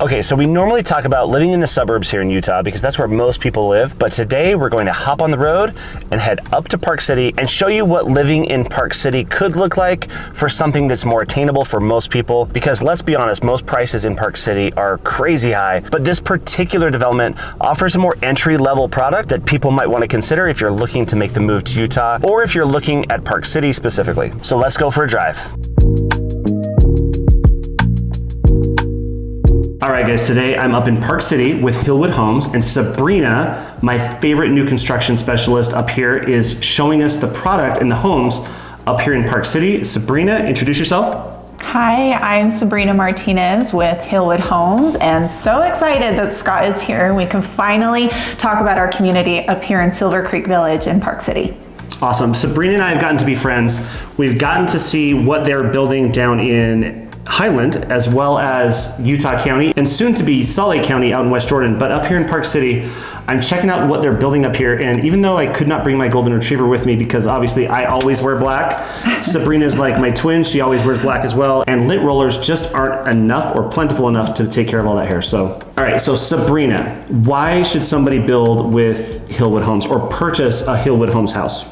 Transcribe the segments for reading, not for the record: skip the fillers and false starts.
Okay, so we normally talk about living in the suburbs here in Utah because that's where most people live, but today we're going to hop on the road and head up to Park City and show you what living in Park City could look like for something that's more attainable for most people, because let's be honest, most prices in Park City are crazy high, but this particular development offers a more entry-level product that people might want to consider if you're looking to make the move to Utah or if you're looking at Park City specifically. So let's go for a drive. All right, guys, today I'm up in Park City with Hillwood Homes, and Sabrina, my favorite new construction specialist up here, is showing us the product and the homes up here in Park City. Sabrina, introduce yourself. Hi, I'm Sabrina Martinez with Hillwood Homes, and so excited that Scott is here. We can finally talk about our community up here in Silver Creek Village in Park City. Awesome. Sabrina and I have gotten to be friends. We've gotten to see what they're building down in Highland, as well as Utah County, and soon to be Salt Lake County out in West Jordan. But up here in Park City, I'm checking out what they're building up here. And even though I could not bring my golden retriever with me because obviously I always wear black, Sabrina's like my twin, she always wears black as well. And lint rollers just aren't enough or plentiful enough to take care of all that hair. So, all right, so Sabrina, why should somebody build with Hillwood Homes or purchase a Hillwood Homes house?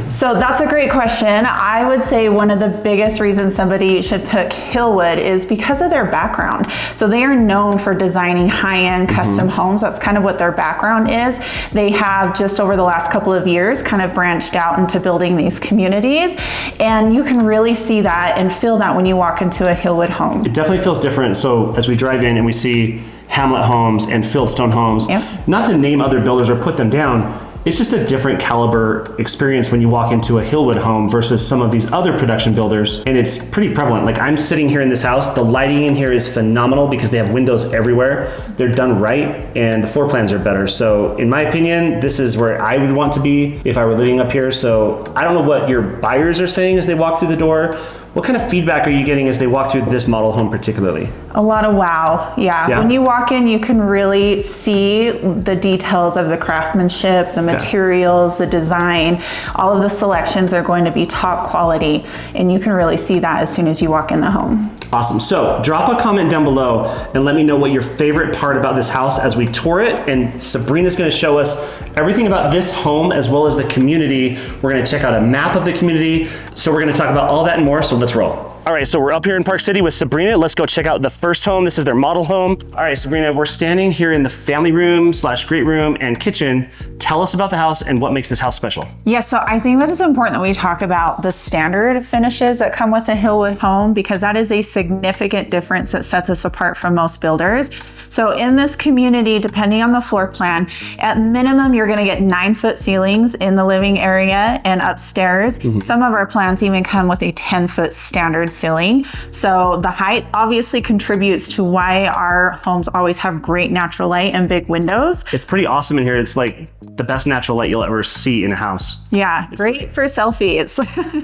So that's a great question. I would say one of the biggest reasons somebody should pick Hillwood is because of their background. So they are known for designing high-end custom homes. That's kind of what their background is. They have just over the last couple of years kind of branched out into building these communities. And you can really see that and feel that when you walk into a Hillwood home. It definitely feels different. So as we drive in and we see Hamlet Homes and Fieldstone Homes, not to name other builders or put them down, it's just a different caliber experience when you walk into a Hillwood home versus some of these other production builders, and it's pretty prevalent. Like, I'm sitting here in this house, the lighting in here is phenomenal because they have windows everywhere. They're done right, and the floor plans are better. So in my opinion, this is where I would want to be if I were living up here. So I don't know what your buyers are saying as they walk through the door. What kind of feedback are you getting as they walk through this model home particularly? A lot of wow, yeah. When you walk in, you can really see the details of the craftsmanship, the materials, the design. All of the selections are going to be top quality, and you can really see that as soon as you walk in the home. Awesome. So drop a comment down below and let me know what your favorite part about this house as we tour it. And Sabrina's going to show us everything about this home as well as the community. We're going to check out a map of the community. So we're going to talk about all that and more. So let's roll. All right, so we're up here in Park City with Sabrina. Let's go check out the first home. This is their model home. All right, Sabrina, we're standing here in the family room / great room and kitchen. Tell us about the house and what makes this house special. Yeah, so I think that it's important that we talk about the standard finishes that come with a Hillwood home, because that is a significant difference that sets us apart from most builders. So in this community, depending on the floor plan, at minimum, you're gonna get 9-foot ceilings in the living area and upstairs. Some of our plans even come with a 10-foot standard ceiling. So the height obviously contributes to why our homes always have great natural light and big windows. It's pretty awesome in here. It's like the best natural light you'll ever see in a house. Yeah, great for selfies.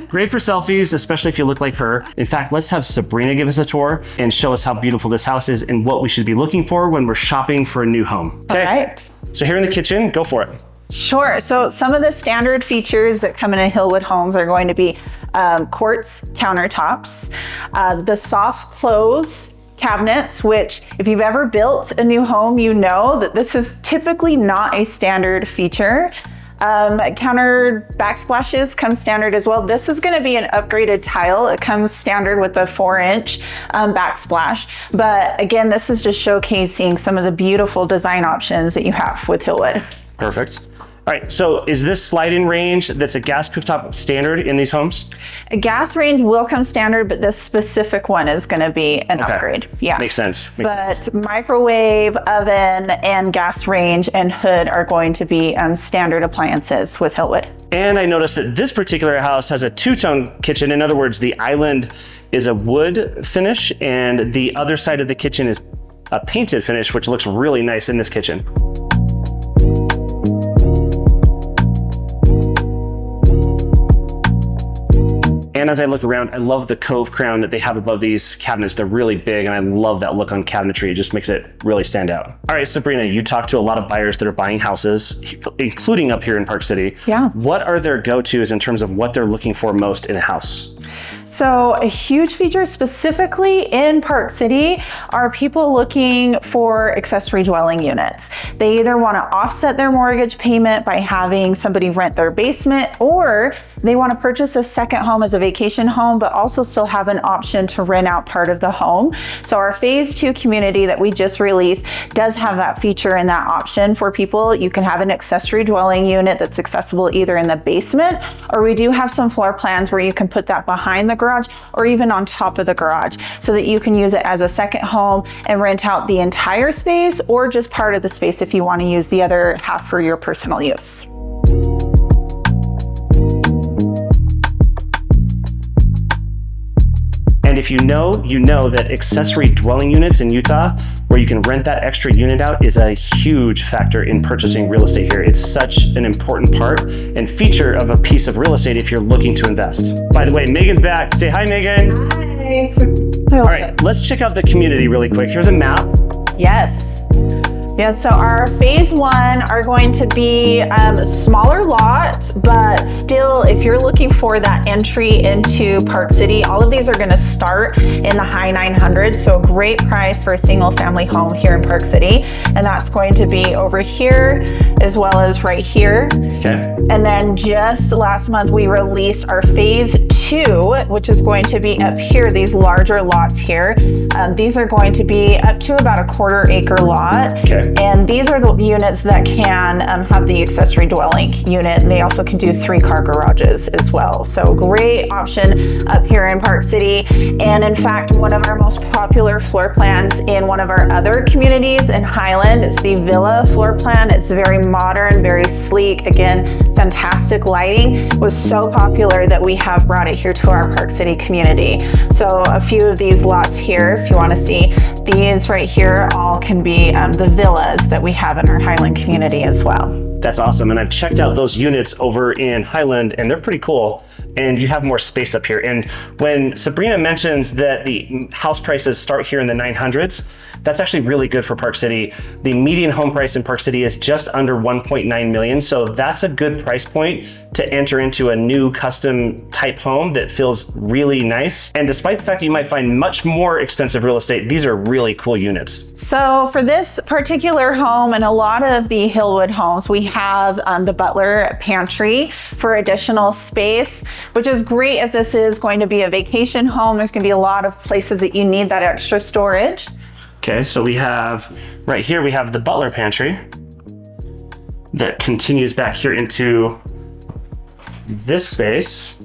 Great for selfies, especially if you look like her. In fact, let's have Sabrina give us a tour and show us how beautiful this house is and what we should be looking for when we're shopping for a new home. Okay. All right. So here in the kitchen, go for it. Sure. So some of the standard features that come in a Hillwood homes are going to be quartz countertops, the soft close cabinets, which if you've ever built a new home, you know that this is typically not a standard feature. Counter backsplashes come standard as well. This is going to be an upgraded tile. It comes standard with a 4-inch backsplash. But again, this is just showcasing some of the beautiful design options that you have with Hillwood. Perfect. All right, so is this slide-in range that's a gas cooktop standard in these homes? A gas range will come standard, but this specific one is going to be an upgrade. Yeah, makes sense. But microwave, oven, and gas range and hood are going to be standard appliances with Hillwood. And I noticed that this particular house has a two-tone kitchen. In other words, the island is a wood finish, and the other side of the kitchen is a painted finish, which looks really nice in this kitchen. And as I look around, I love the cove crown that they have above these cabinets. They're really big, and I love that look on cabinetry. It just makes it really stand out. All right, Sabrina, you talk to a lot of buyers that are buying houses, including up here in Park City. Yeah. What are their go-tos in terms of what they're looking for most in a house? So a huge feature specifically in Park City are people looking for accessory dwelling units. They either want to offset their mortgage payment by having somebody rent their basement, or they want to purchase a second home as a vacation home, but also still have an option to rent out part of the home. So our phase 2 community that we just released does have that feature and that option for people. You can have an accessory dwelling unit that's accessible either in the basement, or we do have some floor plans where you can put that behind the garage or even on top of the garage so that you can use it as a second home and rent out the entire space or just part of the space if you want to use the other half for your personal use. And if you know that accessory dwelling units in Utah, where you can rent that extra unit out, is a huge factor in purchasing real estate here. It's such an important part and feature of a piece of real estate if you're looking to invest. By the way, Megan's back. Say hi, Megan. Hi. All right, let's check out the community really quick. Here's a map. Yes. Yeah, so our phase 1 are going to be smaller lots, but still, if you're looking for that entry into Park City, all of these are going to start in the high 900s. So a great price for a single family home here in Park City. And that's going to be over here as well as right here. Okay. And then just last month, we released our phase 2, which is going to be up here, these larger lots here. These are going to be up to about a 1/4 acre lot. Okay. And these are the units that can have the accessory dwelling unit. And they also can do 3-car garages as well. So great option up here in Park City. And in fact, one of our most popular floor plans in one of our other communities in Highland, it's the villa floor plan. It's very modern, very sleek. Again, fantastic lighting. It was so popular that we have brought it here to our Park City community. So a few of these lots here, if you want to see, these right here all can be the villas that we have in our Highland community as well. That's awesome. And I've checked out those units over in Highland and they're pretty cool. And you have more space up here. And when Sabrina mentions that the house prices start here in the 900s, that's actually really good for Park City. The median home price in Park City is just under 1.9 million. So that's a good price point to enter into a new custom type home that feels really nice. And despite the fact that you might find much more expensive real estate, these are really cool units. So for this particular home and a lot of the Hillwood homes, we have the butler pantry for additional space, which is great if this is going to be a vacation home. There's going to be a lot of places that you need that extra storage. Okay, so we have, right here, we have the butler pantry that continues back here into this space.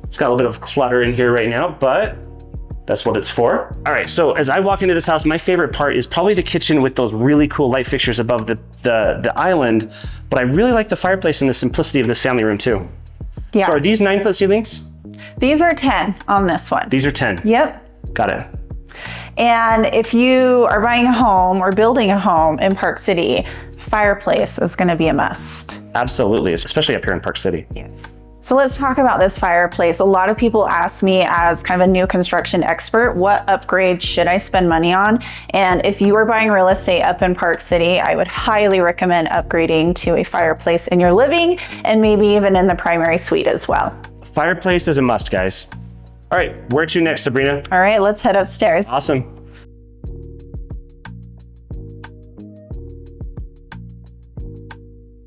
It's got a little bit of clutter in here right now, but that's what it's for. All right, so as I walk into this house, my favorite part is probably the kitchen with those really cool light fixtures above the island, but I really like the fireplace and the simplicity of this family room too. Yeah. So are these 9-foot ceilings? These are 10 on this one. These are 10. Yep. Got it. And if you are buying a home or building a home in Park City, fireplace is going to be a must. Absolutely, especially up here in Park City. Yes. So let's talk about this fireplace. A lot of people ask me as kind of a new construction expert, what upgrade should I spend money on? And if you are buying real estate up in Park City, I would highly recommend upgrading to a fireplace in your living and maybe even in the primary suite as well. Fireplace is a must, guys. All right, where to next, Sabrina? All right, let's head upstairs. Awesome.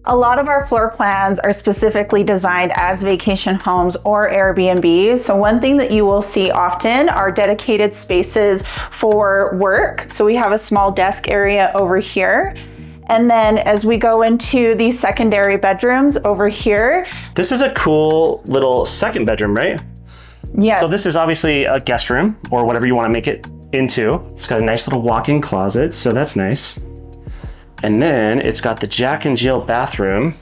A lot of our floor plans are specifically designed as vacation homes or Airbnbs. So one thing that you will see often are dedicated spaces for work. So we have a small desk area over here. And then as we go into the secondary bedrooms over here. This is a cool little second bedroom, right? Yeah. So this is obviously a guest room or whatever you want to make it into. It's got a nice little walk-in closet, so that's nice. And then it's got the Jack and Jill bathroom,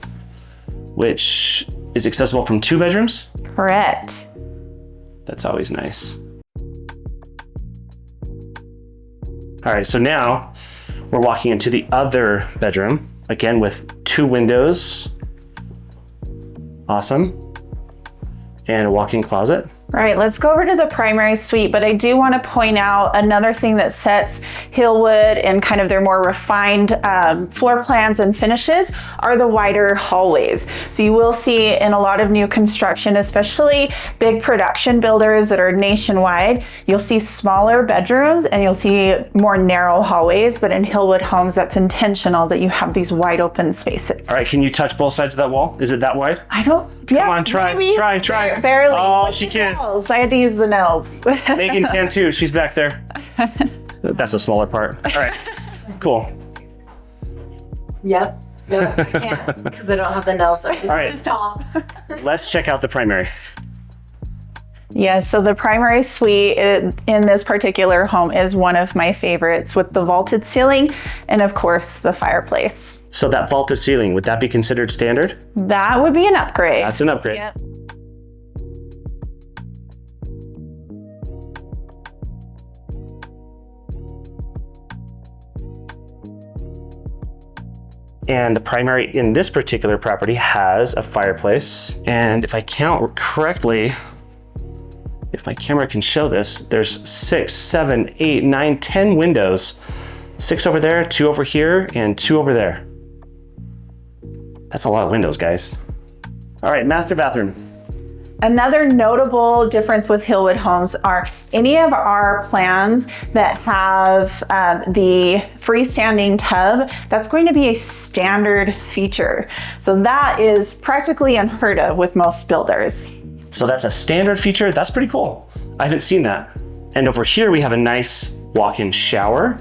which is accessible from 2 bedrooms. Correct. That's always nice. All right, so now we're walking into the other bedroom, again with 2 windows. Awesome. And a walk-in closet. Right, let's go over to the primary suite, but I do want to point out another thing that sets Hillwood and kind of their more refined floor plans and finishes are the wider hallways. So you will see in a lot of new construction, especially big production builders that are nationwide, you'll see smaller bedrooms and you'll see more narrow hallways, but in Hillwood homes, that's intentional that you have these wide open spaces. All right, can you touch both sides of that wall? Is it that wide? I don't, Come on, try. Barely. Oh, she can. I had to use the nails. Megan can too. She's back there. That's a smaller part. All right. Cool. Yep. No, I can't because I don't have the nails. All right. It's tall. Let's check out the primary. Yes, so the primary suite in this particular home is one of my favorites with the vaulted ceiling and of course the fireplace. So that vaulted ceiling, would that be considered standard? That would be an upgrade. That's an upgrade. Yep. And the primary in this particular property has a fireplace. And if I count correctly, if my camera can show this, there's 6, 7, 8, 9, 10 windows. 6 over there, 2 over here, and 2 over there. That's a lot of windows, guys. All right, master bathroom. Another notable difference with Hillwood homes are any of our plans that have the freestanding tub, that's going to be a standard feature. So that is practically unheard of with most builders. So that's a standard feature. That's pretty cool. I haven't seen that. And over here, we have a nice walk-in shower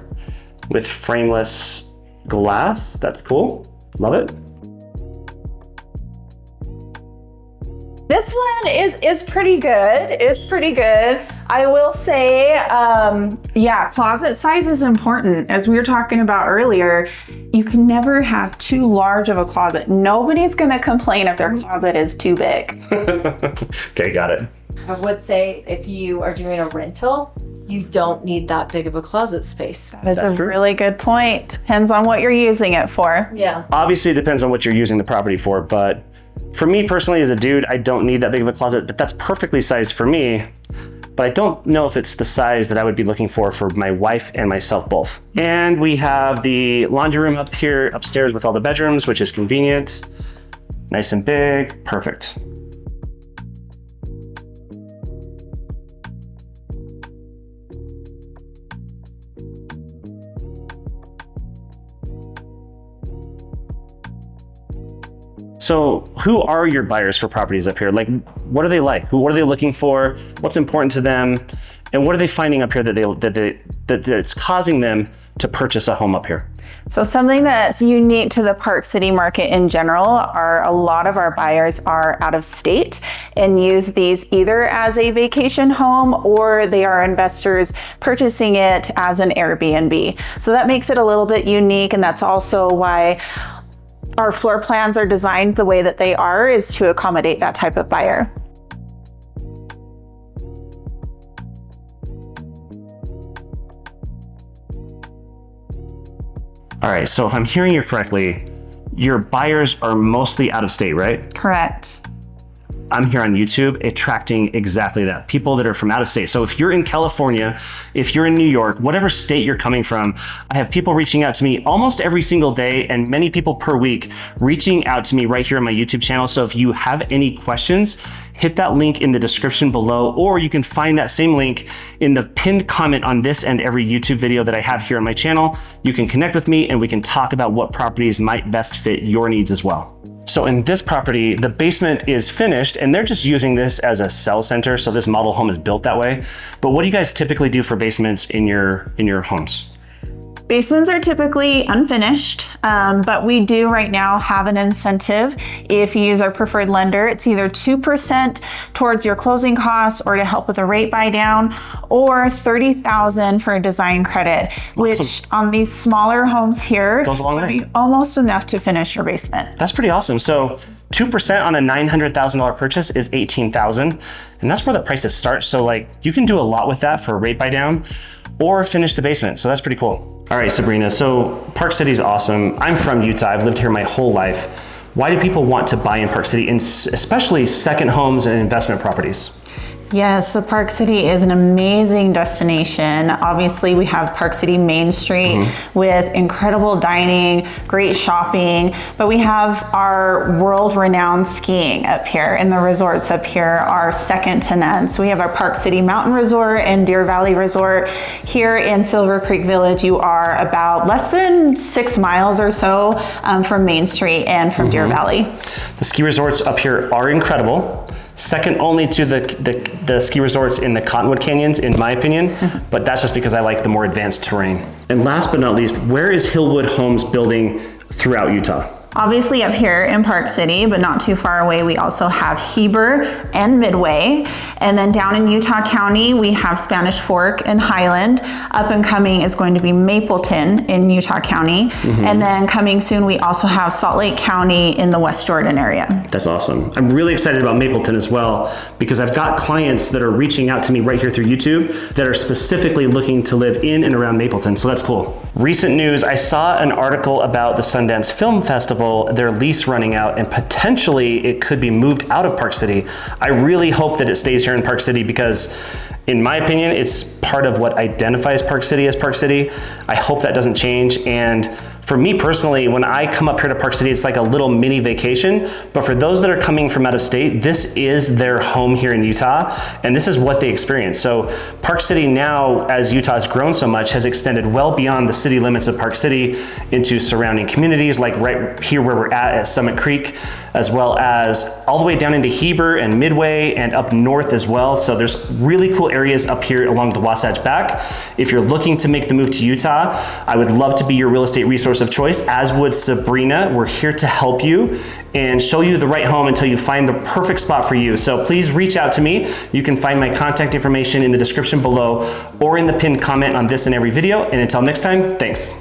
with frameless glass. That's cool. Love it. This one is pretty good. It's pretty good. I will say, yeah, closet size is important. As we were talking about earlier, you can never have too large of a closet. Nobody's gonna complain if their closet is too big. Okay, got it. I would say if you are doing a rental, you don't need that big of a closet space. That is a really good point. Depends on what you're using it for. Yeah. Obviously, it depends on what you're using the property for, but for me personally as a dude, I don't need that big of a closet, but that's perfectly sized for me. But I don't know if it's the size that I would be looking for my wife and myself both. And we have the laundry room up here upstairs with all the bedrooms, which is convenient. Nice and big, perfect. So who are your buyers for properties up here? Like, what are they like? What are they looking for? What's important to them? And what are they finding up here that's causing them to purchase a home up here? So something that's unique to the Park City market in general are a lot of our buyers are out of state and use these either as a vacation home or they are investors purchasing it as an Airbnb. So that makes it a little bit unique, and that's also why our floor plans are designed the way that they are, is to accommodate that type of buyer. All right, so if I'm hearing you correctly, your buyers are mostly out of state, right? Correct. I'm here on YouTube attracting exactly that. People that are from out of state. So if you're in California, if you're in New York, whatever state you're coming from, I have people reaching out to me almost every single day and many people per week reaching out to me right here on my YouTube channel. So if you have any questions, hit that link in the description below, or you can find that same link in the pinned comment on this and every YouTube video that I have here on my channel. You can connect with me and we can talk about what properties might best fit your needs as well. So in this property, the basement is finished and they're just using this as a cell center. So this model home is built that way. But what do you guys typically do for basements in your homes? Basements are typically unfinished, but we do right now have an incentive. If you use our preferred lender, it's either 2% towards your closing costs or to help with a rate buy down, or $30,000 for a design credit, which on these smaller homes here goes a long way. Would be almost enough to finish your basement. That's pretty awesome. So 2% on a $900,000 purchase is $18,000, and that's where the prices start. So like you can do a lot with that for a rate buy down or finish the basement. So that's pretty cool. All right, Sabrina, so Park City is awesome. I'm from Utah, I've lived here my whole life. Why do people want to buy in Park City, and especially second homes and investment properties? Yes, so Park City is an amazing destination. Obviously, we have Park City Main Street with incredible dining, great shopping, but we have our world-renowned skiing up here, and the resorts up here are second to none. So we have our Park City Mountain Resort and Deer Valley Resort. Here in Silver Creek Village, you are about less than 6 miles or so from Main Street and from Deer Valley. The ski resorts up here are incredible. Second only to the ski resorts in the Cottonwood Canyons, in my opinion, but that's just because I like the more advanced terrain. And last but not least, where is Hillwood Homes building throughout Utah? Obviously up here in Park City, but not too far away, we also have Heber and Midway. And then down in Utah County, we have Spanish Fork and Highland. Up and coming is going to be Mapleton in Utah County. And then coming soon, we also have Salt Lake County in the West Jordan area. That's awesome. I'm really excited about Mapleton as well, because I've got clients that are reaching out to me right here through YouTube that are specifically looking to live in and around Mapleton, so that's cool. Recent news, I saw an article about the Sundance Film Festival, their lease running out, and potentially it could be moved out of Park City. I really hope that it stays here in Park City because, in my opinion, it's part of what identifies Park City as Park City. I hope that doesn't change. And for me personally, when I come up here to Park City, it's like a little mini vacation. But for those that are coming from out of state, this is their home here in Utah, and this is what they experience. So Park City now, as Utah has grown so much, has extended well beyond the city limits of Park City into surrounding communities, like right here where we're at Summit Creek, as well as all the way down into Heber and Midway and up north as well. So there's really cool areas up here along the Wasatch Back. If you're looking to make the move to Utah, I would love to be your real estate resource of choice, as would Sabrina. We're here to help you and show you the right home until you find the perfect spot for you. So please reach out to me. You can find my contact information in the description below or in the pinned comment on this and every video. And until next time, thanks.